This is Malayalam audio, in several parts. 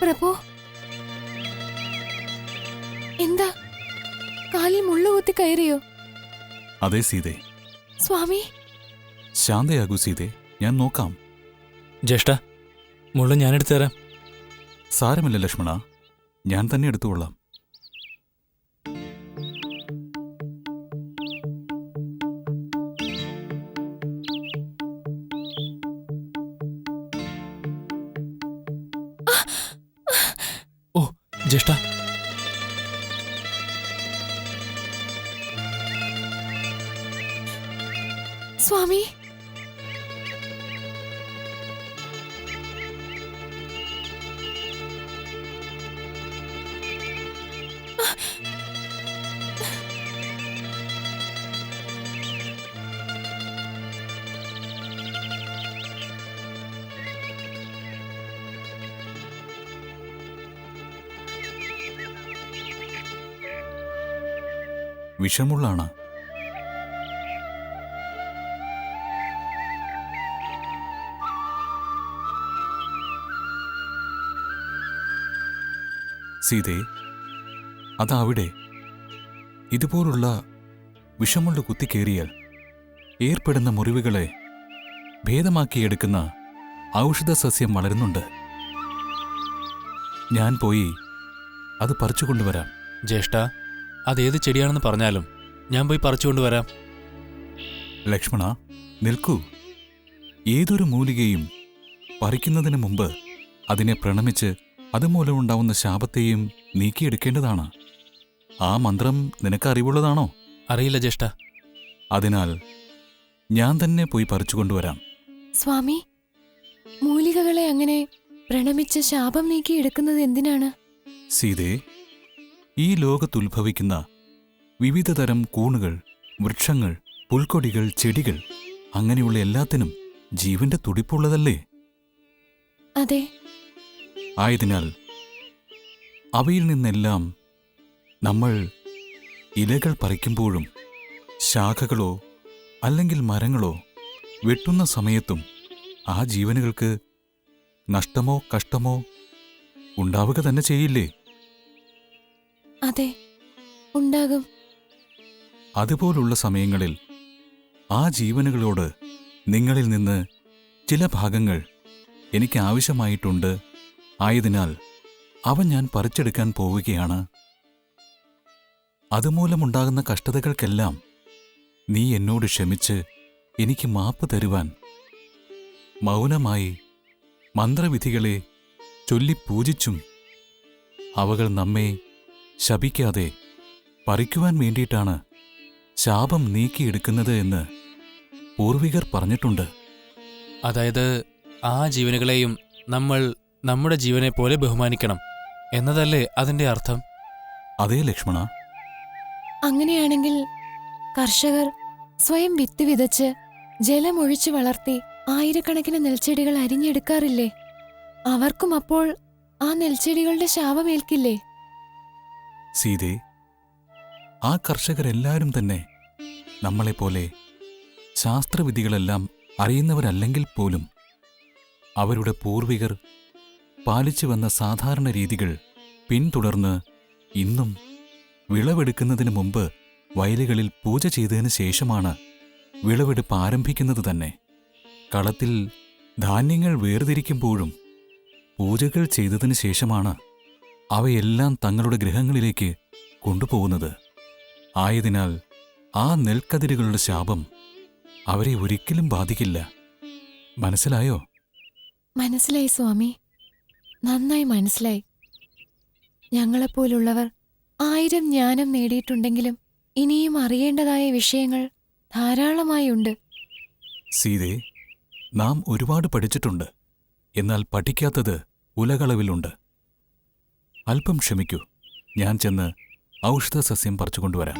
പ്രഭു, എന്താ കാലിൽ മുള്ളുകുത്തി കയറിയോ? അതെ സീതേ. സ്വാമി, ശാന്തയാകൂ സീതേ, ഞാൻ നോക്കാം. ജ്യേഷ്ഠ, മുള്ള ഞാൻ എടുത്തു തരാം. സാരമില്ല ലക്ഷ്മണ, ഞാൻ തന്നെ എടുത്തുകൊള്ളാം. ഓ ജ്യേഷ്ഠ, സ്വാമി, വിഷമുള്ളാണ്. സീതേ, അതവിടെ ഇതുപോലുള്ള വിഷമുള്ള കുത്തിക്കേറിയാൽ ഏർപ്പെടുന്ന മുറിവുകളെ ഭേദമാക്കിയെടുക്കുന്ന ഔഷധസസ്യം വളരുന്നുണ്ട്. ഞാൻ പോയി അത് പറിച്ചുകൊണ്ടുവരാം. ജ്യേഷ്ഠ, അതേത് ചെടിയാണെന്ന് പറഞ്ഞാലും ഞാൻ പോയി പറിച്ചുകൊണ്ടുവരാം. ലക്ഷ്മണ, നിൽക്കൂ. ഏതൊരു മൂലികയും പറിക്കുന്നതിന് മുമ്പ് അതിനെ പ്രണമിച്ച് അതുമൂലമുണ്ടാവുന്ന ശാപത്തെയും നീക്കിയെടുക്കേണ്ടതാണ്. ആ മന്ത്രം നിനക്ക് അറിവുള്ളതാണോ? അറിയില്ല ജ്യേഷ്ഠ. അതിനാൽ ഞാൻ തന്നെ പോയി പറിച്ചുകൊണ്ടുവരാം. സ്വാമി, മൂലികകളെ അങ്ങനെ പ്രണമിച്ച് ശാപം നീക്കിയെടുക്കുന്നത് എന്തിനാണ്? സീതേ, ഈ ലോകത്തുത്ഭവിക്കുന്ന വിവിധതരം കൂണുകൾ, വൃക്ഷങ്ങൾ, പുൽക്കൊടികൾ, ചെടികൾ, അങ്ങനെയുള്ള എല്ലാത്തിനും ജീവന്റെ തുടിപ്പുള്ളതല്ലേ? അതെ. ആയതിനാൽ അവയിൽ നിന്നെല്ലാം നമ്മൾ ഇലകൾ പറിക്കുമ്പോഴും ശാഖകളോ അല്ലെങ്കിൽ മരങ്ങളോ വെട്ടുന്ന സമയത്തും ആ ജീവനുകൾക്ക് നഷ്ടമോ കഷ്ടമോ ഉണ്ടാവുക തന്നെ ചെയ്യില്ലേ? അതെ, ഉണ്ടാകും. അതുപോലുള്ള സമയങ്ങളിൽ ആ ജീവനുകളോട് നിങ്ങളിൽ നിന്ന് ചില ഭാഗങ്ങൾ എനിക്ക് ആവശ്യമായിട്ടുണ്ട്. ആയതിനാൽ അവ ഞാൻ പറിച്ചെടുക്കാൻ പോവുകയാണ്. അതുമൂലമുണ്ടാകുന്ന കഷ്ടതകൾക്കെല്ലാം നീ എന്നോട് ക്ഷമിച്ച് എനിക്ക് മാപ്പ് തരുവാൻ മൗനമായി മന്ത്രവിധികളെ ചൊല്ലിപ്പൂജിച്ചും അവകൾ നമ്മെ ശപിക്കാതെ പറിക്കുവാൻ വേണ്ടിയിട്ടാണ് ശാപം നീക്കിയെടുക്കുന്നത് എന്ന് പൂർവികർ പറഞ്ഞിട്ടുണ്ട്. അതായത് ആ ജീവനുകളെയും നമ്മൾ നമ്മുടെ ജീവനെ പോലെ ബഹുമാനിക്കണം എന്നതല്ലേ അതിന്റെ അർത്ഥം? അതേ ലക്ഷ്മണ. അങ്ങനെയാണെങ്കിൽ കർഷകർ സ്വയം വിത്ത് വിതച്ച് ജലമൊഴിച്ചു വളർത്തി ആയിരക്കണക്കിന് നെൽച്ചെടികൾ അരിഞ്ഞെടുക്കാറില്ലേ? അവർക്കും അപ്പോൾ ആ നെൽച്ചെടികളുടെ ശാപമേൽക്കില്ലേ? സീതേ, ആ കർഷകരെല്ലാവരും തന്നെ നമ്മളെപ്പോലെ ശാസ്ത്രവിധികളെല്ലാം അറിയുന്നവരല്ലെങ്കിൽ പോലും അവരുടെ പൂർവികർ പാലിച്ചു വന്ന സാധാരണ രീതികൾ പിന്തുടർന്ന് ഇന്നും വിളവെടുക്കുന്നതിന് മുമ്പ് വയലുകളിൽ പൂജ ചെയ്തതിനു ശേഷമാണ് വിളവെടുപ്പ് ആരംഭിക്കുന്നത് തന്നെ. കളത്തിൽ ധാന്യങ്ങൾ വേർതിരിക്കുമ്പോഴും പൂജകൾ ചെയ്തതിനു ശേഷമാണ് അവയെല്ലാം തങ്ങളുടെ ഗൃഹങ്ങളിലേക്ക് കൊണ്ടുപോകുന്നത്. ആയതിനാൽ ആ നെൽക്കതിരുകളുടെ ശാപം അവരെ ഒരിക്കലും ബാധിക്കില്ല. മനസ്സിലായോ? മനസ്സിലായി സ്വാമി, നന്നായി മനസ്സിലായി. ഞങ്ങളെപ്പോലുള്ളവർ 1000 ജ്ഞാനം നേടിയിട്ടുണ്ടെങ്കിലും ഇനിയും അറിയേണ്ടതായ വിഷയങ്ങൾ ധാരാളമായുണ്ട്. സീതേ, നാം ഒരുപാട് പഠിച്ചിട്ടുണ്ട്. എന്നാൽ പഠിക്കാത്തത് ഉലകളവിലുണ്ട്. അല്പം ക്ഷമിക്കൂ, ഞാൻ ചെന്ന് ഔഷധസസ്യം പറിച്ചുകൊണ്ടുവരാം.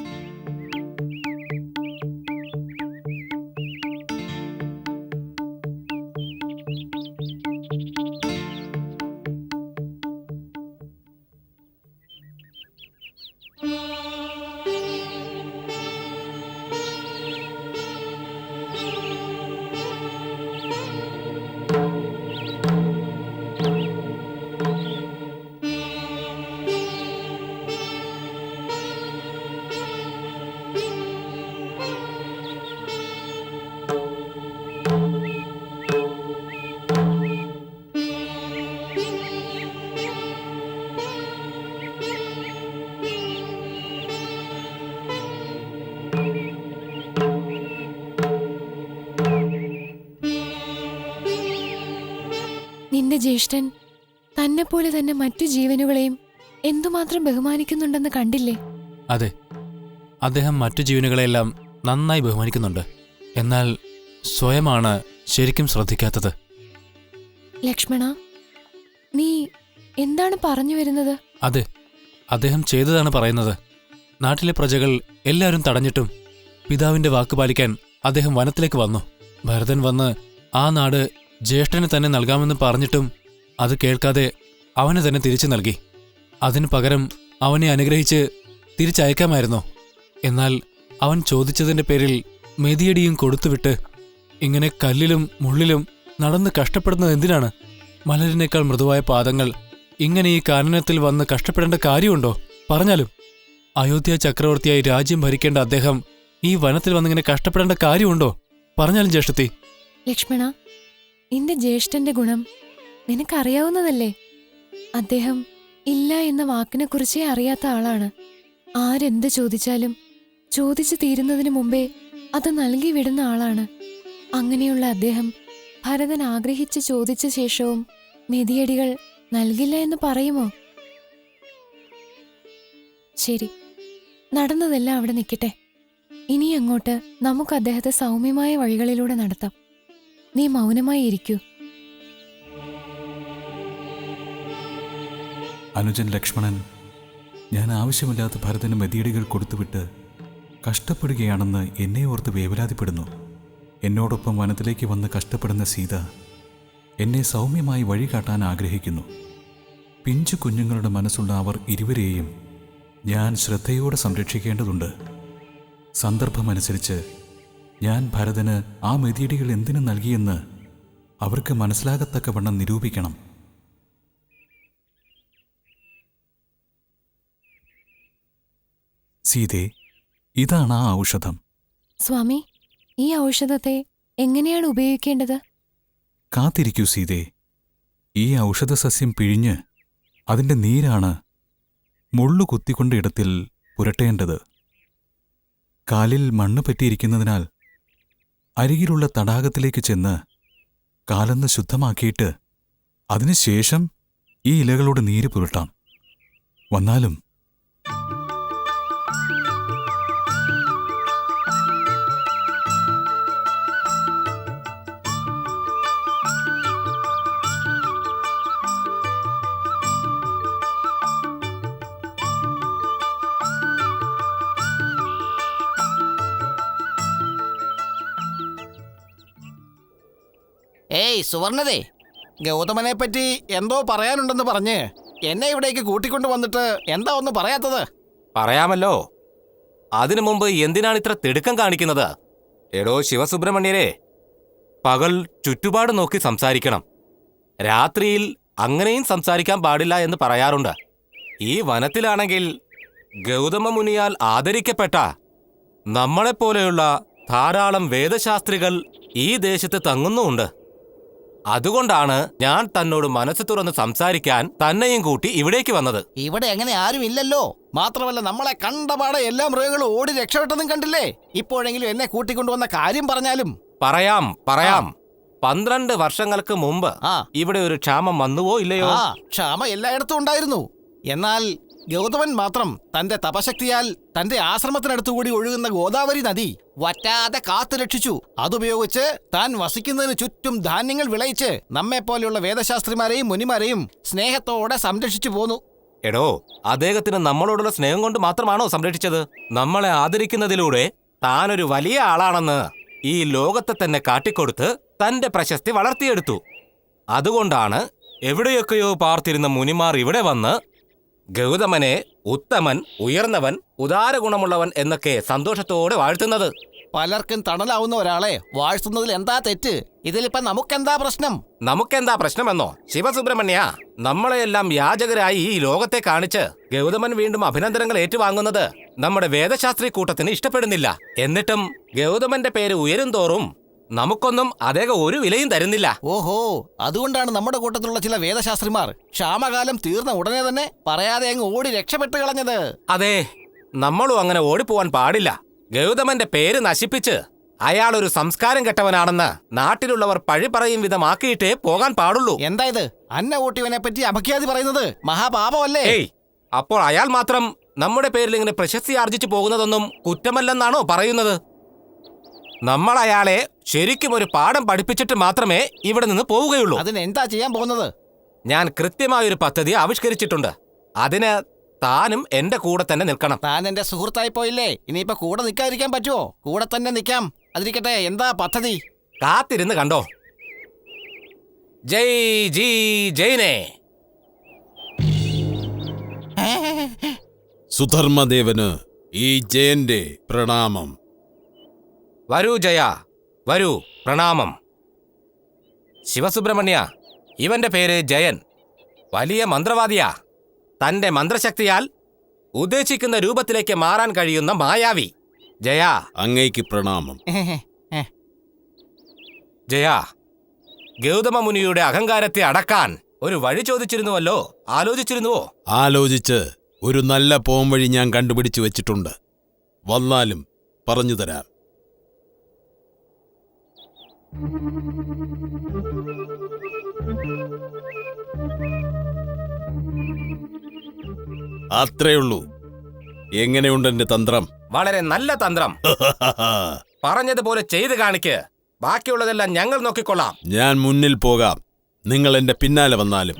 എന്റെ ജ്യേഷ്ഠൻ തന്നെപ്പോലെ തന്നെ മറ്റു ജീവനുകളെയും എന്തുമാത്രം ബഹുമാനിക്കുന്നുണ്ടെന്ന് കണ്ടില്ലേ? അതെ, അദ്ദേഹം മറ്റു ജീവനുകളെയെല്ലാം നന്നായി ബഹുമാനിക്കുന്നുണ്ട്. എന്നാൽ സ്വയമാണ് ശരിക്കും ശ്രദ്ധിക്കാത്തത്. ലക്ഷ്മണ, നീ എന്താണ് പറഞ്ഞു വരുന്നത്? അതെ, അദ്ദേഹം ചെയ്തതാണ് പറയുന്നത്. നാട്ടിലെ പ്രജകൾ എല്ലാവരും തടഞ്ഞിട്ടും പിതാവിന്റെ വാക്ക് പാലിക്കാൻ അദ്ദേഹം വനത്തിലേക്ക് വന്നു. ഭരതൻ വന്ന് ആ നാട് ജ്യേഷ്ഠന് തന്നെ നൽകാമെന്ന് പറഞ്ഞിട്ടും അത് കേൾക്കാതെ അവന് തന്നെ തിരിച്ചു നൽകി. അതിനു പകരം അവനെ അനുഗ്രഹിച്ച് തിരിച്ചയക്കാമായിരുന്നു. എന്നാൽ അവൻ ചോദിച്ചതിന്റെ പേരിൽ മെതിയടിയും കൊടുത്തുവിട്ട് ഇങ്ങനെ കല്ലിലും മുള്ളിലും നടന്ന് കഷ്ടപ്പെടുന്നത് എന്തിനാണ്? മലരിനേക്കാൾ മൃദുവായ പാദങ്ങൾ ഇങ്ങനെ ഈ കാനനത്തിൽ വന്ന് കഷ്ടപ്പെടേണ്ട കാര്യമുണ്ടോ? പറഞ്ഞാലും അയോധ്യ ചക്രവർത്തിയായി രാജ്യം ഭരിക്കേണ്ട അദ്ദേഹം ഈ വനത്തിൽ വന്നിങ്ങനെ കഷ്ടപ്പെടേണ്ട കാര്യമുണ്ടോ? പറഞ്ഞാലും ജ്യേഷ്ഠത്തി. ലക്ഷ്മണ, നിന്റെ ജ്യേഷ്ഠന്റെ ഗുണം നിനക്കറിയാവുന്നതല്ലേ? അദ്ദേഹം ഇല്ല എന്ന വാക്കിനെക്കുറിച്ചേ അറിയാത്ത ആളാണ്. ആരെന്ത് ചോദിച്ചാലും ചോദിച്ചു തീരുന്നതിനു മുമ്പേ അത് നൽകി വിടുന്ന ആളാണ്. അങ്ങനെയുള്ള അദ്ദേഹം ഭരതൻ ആഗ്രഹിച്ച് ചോദിച്ച ശേഷവും മെതിയടികൾ നൽകില്ല എന്ന് പറയുമോ? ശരി, നടന്നതെല്ലാം അവിടെ നിൽക്കട്ടെ. ഇനി അങ്ങോട്ട് നമുക്ക് അദ്ദേഹത്തെ സൗമ്യമായ വഴികളിലൂടെ നടത്താം. നീ മൗനമായി ഇരിക്കൂ. അനുജൻ ലക്ഷ്മണൻ ഞാൻ ആവശ്യമില്ലാത്ത ഭരതന് മെതിയടികൾ കൊടുത്തുവിട്ട് കഷ്ടപ്പെടുകയാണെന്ന് എന്നെ ഓർത്ത് വേവലാതിപ്പെടുന്നു. എന്നോടൊപ്പം വനത്തിലേക്ക് വന്ന് കഷ്ടപ്പെടുന്ന സീത എന്നെ സൗമ്യമായി വഴികാട്ടാൻ ആഗ്രഹിക്കുന്നു. പിഞ്ചു കുഞ്ഞുങ്ങളുടെ മനസ്സുള്ള അവർ ഇരുവരെയും ഞാൻ ശ്രദ്ധയോടെ സംരക്ഷിക്കേണ്ടതുണ്ട്. സന്ദർഭമനുസരിച്ച് ഞാൻ ഭരതന് ആ മെതിയടികൾ എന്തിനു നൽകിയെന്ന് അവർക്ക് മനസ്സിലാകത്തക്കവണ്ണം നിരൂപിക്കണം. സീതേ, ഇതാണ് ആ ഔഷധം. സ്വാമി, ഈ ഔഷധത്തെ എങ്ങനെയാണ് ഉപയോഗിക്കേണ്ടത്? കാത്തിരിക്കൂ സീതേ. ഈ ഔഷധസസ്യം പിഴിഞ്ഞ് അതിൻ്റെ നീരാണ് മുള്ളു കുത്തിക്കൊണ്ട ഇടത്തിൽ പുരട്ടേണ്ടത്. കാലിൽ മണ്ണ് പറ്റിയിരിക്കുന്നതിനാൽ അരികിലുള്ള തടാകത്തിലേക്ക് ചെന്ന് കാലൊന്ന് ശുദ്ധമാക്കിയിട്ട് അതിനുശേഷം ഈ ഇലകളുടെ നീര് പുരട്ടാം. വന്നാലും ഏയ് സുവർണതേ, ഗൗതമനെ പറ്റി എന്തോ പറയാനുണ്ടെന്ന് പറഞ്ഞ് എന്നെ ഇവിടേക്ക് കൂട്ടിക്കൊണ്ടു വന്നിട്ട് എന്താ ഒന്നും പറയാത്തത്? പറയാമല്ലോ. അതിനു മുമ്പ് എന്തിനാണ് ഇത്ര തിടുക്കം കാണിക്കുന്നത്? എടോ ശിവസുബ്രഹ്മണ്യരെ, പകൽ ചുറ്റുപാട് നോക്കി സംസാരിക്കണം. രാത്രിയിൽ അങ്ങനെയും സംസാരിക്കാൻ പാടില്ല എന്ന് പറയാറുണ്ട്. ഈ വനത്തിലാണെങ്കിൽ ഗൗതമ മുനിയാൽ ആദരിക്കപ്പെട്ട നമ്മളെപ്പോലെയുള്ള ധാരാളം വേദശാസ്ത്രികൾ ഈ ദേശത്ത് തങ്ങുന്നുമുണ്ട്. അതുകൊണ്ടാണ് ഞാൻ തന്നോട് മനസ്സ് തുറന്ന് സംസാരിക്കാൻ തന്നെയും കൂട്ടി ഇവിടേക്ക് വന്നത്. ഇവിടെ അങ്ങനെ ആരും ഇല്ലല്ലോ. മാത്രമല്ല, നമ്മളെ കണ്ടപാടെ എല്ലാ മൃഗങ്ങളും ഓടി രക്ഷപ്പെട്ടതും കണ്ടില്ലേ? ഇപ്പോഴെങ്കിലും എന്നെ കൂട്ടിക്കൊണ്ടുവന്ന കാര്യം പറഞ്ഞാലും. പറയാം. 12 വർഷങ്ങൾക്ക് മുമ്പ് ഇവിടെ ഒരു ക്ഷാമം വന്നുവോ ഇല്ലയോ? ക്ഷാമം എല്ലായിടത്തും ഉണ്ടായിരുന്നു. എന്നാൽ ഗൗതമൻ മാത്രം തന്റെ തപശക്തിയാൽ തന്റെ ആശ്രമത്തിനടുത്തുകൂടി ഒഴുകുന്ന ഗോദാവരി നദി വറ്റാതെ കാത്തു രക്ഷിച്ചു. അതുപയോഗിച്ച് താൻ വസിക്കുന്നതിന് ചുറ്റും ധാന്യങ്ങൾ വിളയിച്ച് നമ്മെപ്പോലെയുള്ള വേദശാസ്ത്രിമാരെയും മുനിമാരെയും സ്നേഹത്തോടെ സംരക്ഷിച്ചു പോന്നു. എടോ, അദ്ദേഹത്തിന് നമ്മളോടുള്ള സ്നേഹം കൊണ്ട് മാത്രമാണോ സംരക്ഷിച്ചത്? നമ്മളെ ആദരിക്കുന്നതിലൂടെ താനൊരു വലിയ ആളാണെന്ന് ഈ ലോകത്തെ തന്നെ കാട്ടിക്കൊടുത്ത് തന്റെ പ്രശസ്തി വളർത്തിയെടുത്തു. അതുകൊണ്ടാണ് എവിടെയൊക്കെയോ പാർത്തിരുന്ന മുനിമാർ ഇവിടെ വന്ന് ഗൗതമനെ ഉത്തമൻ, ഉയർന്നവൻ, ഉദാരഗുണമുള്ളവൻ എന്നൊക്കെ സന്തോഷത്തോടെ വാഴ്ത്തുന്നത്. പലർക്കും തണലാവുന്ന ഒരാളെ വാഴ്ത്തുന്നതിൽ എന്താ തെറ്റ്? ഇതിലിപ്പം നമുക്കെന്താ പ്രശ്നം? നമുക്കെന്താ പ്രശ്നമെന്നോ? ശിവസുബ്രഹ്മണ്യ, നമ്മളെയെല്ലാം യാചകരായി ഈ ലോകത്തെ കാണിച്ച് ഗൗതമൻ വീണ്ടും അഭിനന്ദനങ്ങൾ ഏറ്റുവാങ്ങുന്നത് നമ്മുടെ വേദശാസ്ത്രി കൂട്ടത്തിന് ഇഷ്ടപ്പെടുന്നില്ല. എന്നിട്ടും ഗൗതമന്റെ പേര് ഉയരും തോറും നമുക്കൊന്നും അദ്ദേഹം ഒരു വിലയും തരുന്നില്ല. ഓഹോ, അതുകൊണ്ടാണ് നമ്മുടെ കൂട്ടത്തിലുള്ള ചില വേദശാസ്ത്രിമാർ ക്ഷാമകാലം തീർന്ന ഉടനെ തന്നെ പറയാതെ അങ്ങ് ഓടി രക്ഷപ്പെട്ടു കളഞ്ഞത്. അതെ, നമ്മളും അങ്ങനെ ഓടിപ്പോവാൻ പാടില്ല. ഗൗതമന്റെ പേര് നശിപ്പിച്ച് അയാൾ ഒരു സംസ്കാരം കെട്ടവനാണെന്ന് നാട്ടിലുള്ളവർ പഴി പറയും വിധമാക്കിയിട്ടേ പോകാൻ പാടുള്ളൂ. എന്താ ഇത്? അന്ന ഊട്ടിയവനെ പറ്റി അപഖ്യാതി പറയുന്നത് മഹാപാപമല്ലേ? ഏയ്, അപ്പോൾ അയാൾ മാത്രം നമ്മുടെ പേരിൽ ഇങ്ങനെ പ്രശസ്തി ആർജിച്ചു പോകുന്നതൊന്നും കുറ്റമല്ലെന്നാണോ പറയുന്നത്? നമ്മൾ അയാളെ ശരിക്കും ഒരു പാഠം പഠിപ്പിച്ചിട്ട് മാത്രമേ ഇവിടെ നിന്ന് പോവുകയുള്ളൂ. അതിന് എന്താ ചെയ്യാൻ പോകുന്നത്? ഞാൻ കൃത്യമായൊരു പദ്ധതി ആവിഷ്കരിച്ചിട്ടുണ്ട്. അതിന് താനും എന്റെ കൂടെ തന്നെ നിൽക്കണം. താൻ എന്റെ സുഹൃത്തായി പോയില്ലേ, ഇനിയിപ്പോ കൂടെ നിൽക്കാതിരിക്കാൻ പറ്റുമോ? കൂടെ തന്നെ നിൽക്കാം. അതിരിക്കട്ടെ, എന്താ പദ്ധതി? കാത്തിരുന്ന് കണ്ടോ. ജയ് ജി ജയിനെ. സുധർമ്മദേവന് ഈ ജയന്റെ പ്രണാമം. വരൂ ജയ, വരൂ, പ്രണാമം. ശിവസുബ്രഹ്മണ്യ, ഇവന്റെ പേര് ജയൻ. വലിയ മന്ത്രവാദിയാ. തന്റെ മന്ത്രശക്തിയാൽ ഉദ്ദേശിക്കുന്ന രൂപത്തിലേക്ക് മാറാൻ കഴിയുന്ന മായാവി. ജയ, അങ്ങയ്ക്ക് പ്രണാമം. ജയ, ഗൗതമ മുനിയുടെ അഹങ്കാരത്തെ അടക്കാൻ ഒരു വഴി ചോദിച്ചിരുന്നുവല്ലോ, ആലോചിച്ചിരുന്നുവോ? ആലോചിച്ച് ഒരു നല്ല പോംവഴി ഞാൻ കണ്ടുപിടിച്ചു വെച്ചിട്ടുണ്ട്. വന്നാലും പറഞ്ഞു തരാം. അത്രയുള്ളൂ. എങ്ങനെയുണ്ട് എന്റെ തന്ത്രം? വളരെ നല്ല തന്ത്രം. പറഞ്ഞതുപോലെ ചെയ്ത് കാണിക്ക്. ബാക്കിയുള്ളതെല്ലാം ഞങ്ങൾ നോക്കിക്കൊള്ളാം. ഞാൻ മുന്നിൽ പോകാം, നിങ്ങൾ എന്റെ പിന്നാലെ വന്നാലും.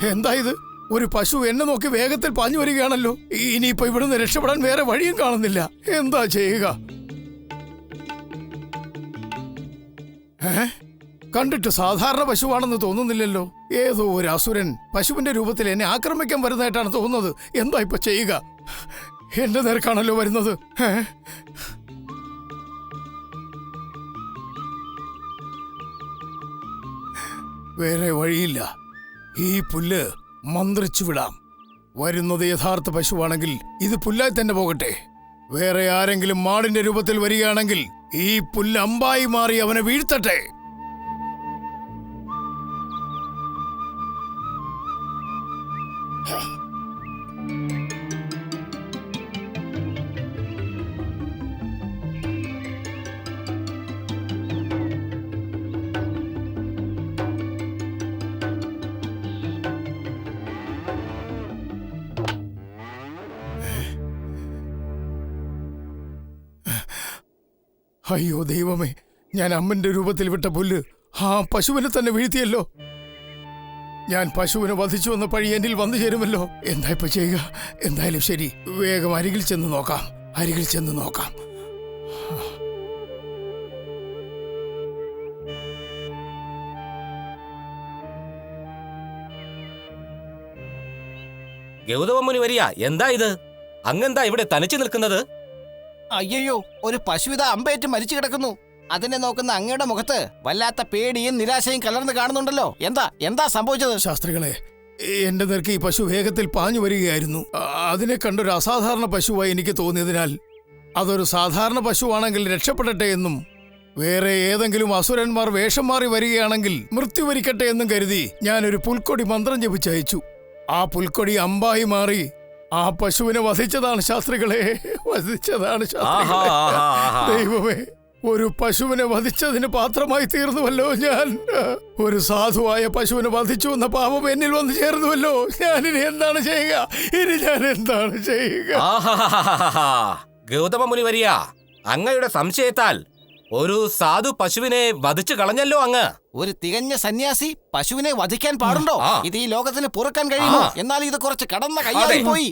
എന്താ ഇത്? ഒരു പശു എന്നെ നോക്കി വേഗത്തിൽ പാഞ്ഞു വരികയാണല്ലോ. ഇനിയിപ്പോ ഇവിടുന്ന് രക്ഷപ്പെടാൻ വേറെ വഴിയും കാണുന്നില്ല. എന്താ ചെയ്യുക? കണ്ടിട്ട് സാധാരണ പശുവാണെന്ന് തോന്നുന്നില്ലല്ലോ. ഏതോ ഒരു അസുരൻ പശുവിന്റെ രൂപത്തിൽ എന്നെ ആക്രമിക്കാൻ വരുന്നതായിട്ടാണ് തോന്നുന്നത്. എന്താ ഇപ്പൊ ചെയ്യുക? എന്റെ നേർക്കാണല്ലോ വരുന്നത്. വേറെ വഴിയില്ല. ഈ പുല്ല് മന്ത്രിച്ചു വിടാം. വരുന്നത് യഥാർത്ഥ പശുവാണെങ്കിൽ ഇത് പുല്ലായി തന്നെ പോകട്ടെ. വേറെ ആരെങ്കിലും മാടിന്റെ രൂപത്തിൽ വരികയാണെങ്കിൽ ഈ പുല്ല് അമ്പായി മാറി അവനെ വീഴ്ത്തട്ടെ. അയ്യോ ദൈവമേ, ഞാൻ അമ്മന്റെ രൂപത്തിൽ വിട്ട പുല്ല് ആ പശുവിനെ തന്നെ വീഴ്ത്തിയല്ലോ. ഞാൻ പശുവിനെ വധിച്ചു വന്ന പഴി എന്നിൽ വന്നു ചേരുമല്ലോ. എന്താ ഇപ്പൊ ചെയ്യുക? എന്തായാലും ശരി, വേഗം അരികിൽ ചെന്ന് നോക്കാം. അരികിൽ ചെന്ന് നോക്കാം. ഗൗതമ മുനി വരിക. എന്താ ഇത്? അങ്ങെന്താ ഇവിടെ തനിച്ചു നിൽക്കുന്നത്? അയ്യോ, ഒരു പശുവിത അമ്പേറ്റ് മരിച്ചു കിടക്കുന്നു. അതിനെ നോക്കുന്ന അങ്ങയുടെ മുഖത്ത് വല്ലാത്ത പേടിയും നിരാശയും കലർന്ന് കാണുന്നുണ്ടല്ലോ. എന്താ സംഭവിച്ചത്? ശാസ്ത്രികളെ, എന്റെ നേർക്ക് ഈ പശു വേഗത്തിൽ പാഞ്ഞു വരികയായിരുന്നു. അതിനെ കണ്ടൊരു അസാധാരണ പശുവായി എനിക്ക് തോന്നിയതിനാൽ അതൊരു സാധാരണ പശുവാണെങ്കിൽ രക്ഷപ്പെടട്ടെ എന്നും വേറെ ഏതെങ്കിലും അസുരന്മാർ വേഷം മാറി വരികയാണെങ്കിൽ മൃത്യു വരിക്കട്ടെ എന്നും കരുതി ഞാനൊരു പുൽക്കൊടി മന്ത്രം ജപിച്ചയച്ചു. ആ പുൽക്കൊടി അമ്പായി മാറി ആ പശുവിനെ വധിച്ചതാണ് ശാസ്ത്രികളെ, വധിച്ചതാണ് ശാസ്ത്രികളെ. ദൈവമേ, ഒരു പശുവിനെ വധിച്ചതിന് പാത്രമായി തീർന്നുവല്ലോ ഞാൻ. ഒരു സാധുവായ പശുവിനെ വധിച്ചു എന്ന പാപം എന്നിൽ വന്നു ചേർന്നുവല്ലോ. ഞാനിനി എന്താണ് ചെയ്യുക? ഞാൻ എന്താണ് ചെയ്യുക? ഗൗതമ മുനി വരിക. അങ്ങയുടെ സംശയത്താൽ ഒരു സാധു പശുവിനെ വധിച്ചു കളഞ്ഞല്ലോ അങ്ങ്. ഒരു തികഞ്ഞ സന്യാസി പശുവിനെ വധിക്കാൻ പാടുണ്ടോ? ആ. ഇത് ഈ ലോകത്തിന് പൊറുക്കാൻ കഴിയുമോ? ആ. എന്നാൽ ഇത് കുറച്ച് കടന്ന കയ്യായി പോയി.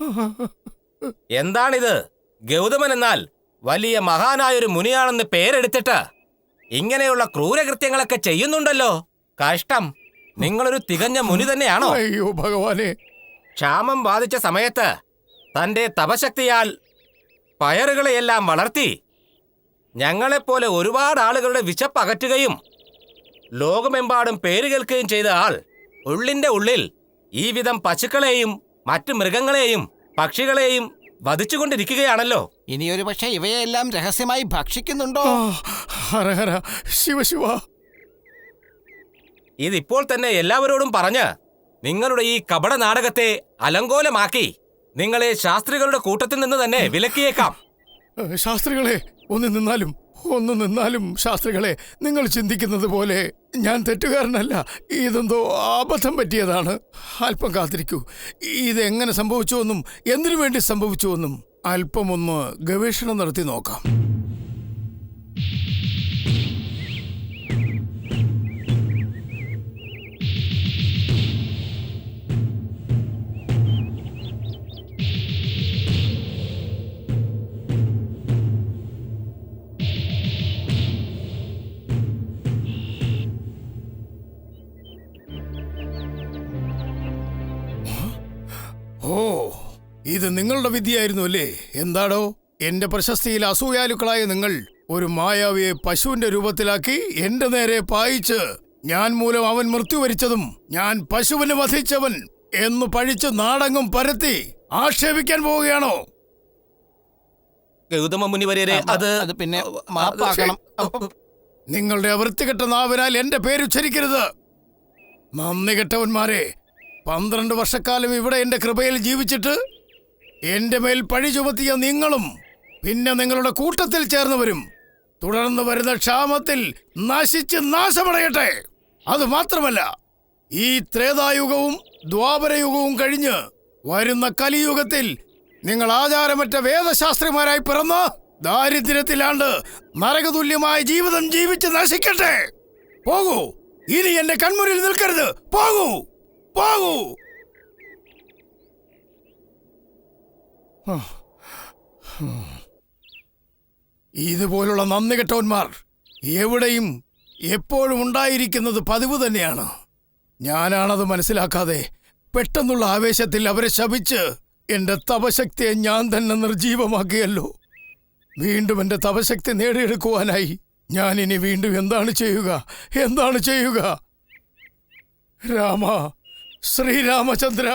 എന്താണിത്? ഗൗതമൻ എന്നാൽ വലിയ മഹാനായൊരു മുനിയാണെന്ന് പേരെടുത്തിട്ട് ഇങ്ങനെയുള്ള ക്രൂരകൃത്യങ്ങളൊക്കെ ചെയ്യുന്നുണ്ടല്ലോ. കഷ്ടം. നിങ്ങളൊരു തികഞ്ഞ മുനി തന്നെയാണോ? അയ്യോ ഭഗവാനെ, ക്ഷാമം ബാധിച്ച സമയത്ത് തന്റെ തപശക്തിയാൽ പയറുകളെയെല്ലാം വളർത്തി ഞങ്ങളെപ്പോലെ ഒരുപാട് ആളുകളുടെ വിശപ്പകറ്റുകയും ലോകമെമ്പാടും പേര് കേൾക്കുകയും ചെയ്ത ആൾ ഉള്ളിന്റെ ഉള്ളിൽ ഈ വിധം പശുക്കളെയും മറ്റു മൃഗങ്ങളെയും പക്ഷികളെയും വധിച്ചുകൊണ്ടിരിക്കുകയാണല്ലോ. ഇനിയൊരു പക്ഷേ ഇവയെല്ലാം രഹസ്യമായി ഭക്ഷിക്കുന്നുണ്ടോ? ഹര ഹര ശിവ ശിവ. ഇതിപ്പോൾ തന്നെ എല്ലാവരോടും പറഞ്ഞ് നിങ്ങളുടെ ഈ കപട നാടകത്തെ അലങ്കോലമാക്കി നിങ്ങളെ ശാസ്ത്രികളുടെ കൂട്ടത്തിൽ നിന്ന് തന്നെ വിലക്കിയേക്കാം. ശാസ്ത്രികളെ, ഒന്ന് നിന്നാലും ശാസ്ത്രികളെ, നിങ്ങൾ ചിന്തിക്കുന്നത് പോലെ ഞാൻ തെറ്റുകാരനല്ല. ഇതെന്തോ അബദ്ധം പറ്റിയതാണ്. അല്പം കാത്തിരിക്കൂ. ഇതെങ്ങനെ സംഭവിച്ചുവെന്നും എന്തിനു വേണ്ടി സംഭവിച്ചുവെന്നും അല്പമൊന്ന് ഗവേഷണം നടത്തി നോക്കാം. ഓ, ഇത് നിങ്ങളുടെ വിദ്യയായിരുന്നു അല്ലേ? എന്താടോ, എന്റെ പ്രശസ്തിയിൽ അസൂയാലുക്കളായ നിങ്ങൾ ഒരു മായാവിയെ പശുവിന്റെ രൂപത്തിലാക്കി എന്റെ നേരെ പായിച്ച് ഞാൻ മൂലം അവൻ മൃത്യു വരിച്ചതും ഞാൻ പശുവിനെ വധിച്ചവൻ എന്ന് പഴിച്ച് നാടെങ്ങും പരത്തി ആക്ഷേപിക്കാൻ പോവുകയാണോ? ഗൗതമ മുനിവര്യരെ, അത് പിന്നെ മാപ്പാക്കണം. നിങ്ങളുടെ വൃത്തികെട്ട നാവിനാൽ എന്റെ പേരുച്ചരിക്കരുത്. നന്ദി കെട്ടവന്മാരെ, 12 വർഷക്കാലം ഇവിടെ എന്റെ കൃപയിൽ ജീവിച്ചിട്ട് എന്റെ മേൽ പഴി ചുമത്തിയ നിങ്ങളും പിന്നെ നിങ്ങളുടെ കൂട്ടത്തിൽ ചേർന്നവരും തുടർന്ന് വരുന്ന ക്ഷാമത്തിൽ നശിച്ച് നാശമടയട്ടെ. അത് മാത്രമല്ല, ഈ ത്രേതായുഗവും ദ്വാപരയുഗവും കഴിഞ്ഞ് വരുന്ന കലിയുഗത്തിൽ നിങ്ങൾ ആചാരമറ്റ വേദശാസ്ത്രിമാരായി പിറന്ന് ദാരിദ്ര്യത്തിലാണ്ട് നരകതുല്യമായ ജീവിതം ജീവിച്ച് നശിക്കട്ടെ. പോകൂ, ഇനി എന്റെ കൺമുന്നിൽ നിൽക്കരുത്. പോകൂ, പോകൂ. ഇതുപോലുള്ള നന്ദി കെട്ടവന്മാർ എവിടെയും എപ്പോഴും ഉണ്ടായിരിക്കുന്നത് പതിവ് തന്നെയാണ്. ഞാനാണത് മനസ്സിലാക്കാതെ പെട്ടെന്നുള്ള ആവേശത്തിൽ അവരെ ശപിച്ച് എന്റെ തപശക്തിയെ ഞാൻ തന്നെ നിർജീവമാക്കിയല്ലോ. വീണ്ടും എന്റെ തപശക്തി നേടിയെടുക്കുവാനായി ഞാൻ ഇനി വീണ്ടും എന്താണ് ചെയ്യുക? രാമ, ശ്രീരാമചന്ദ്ര.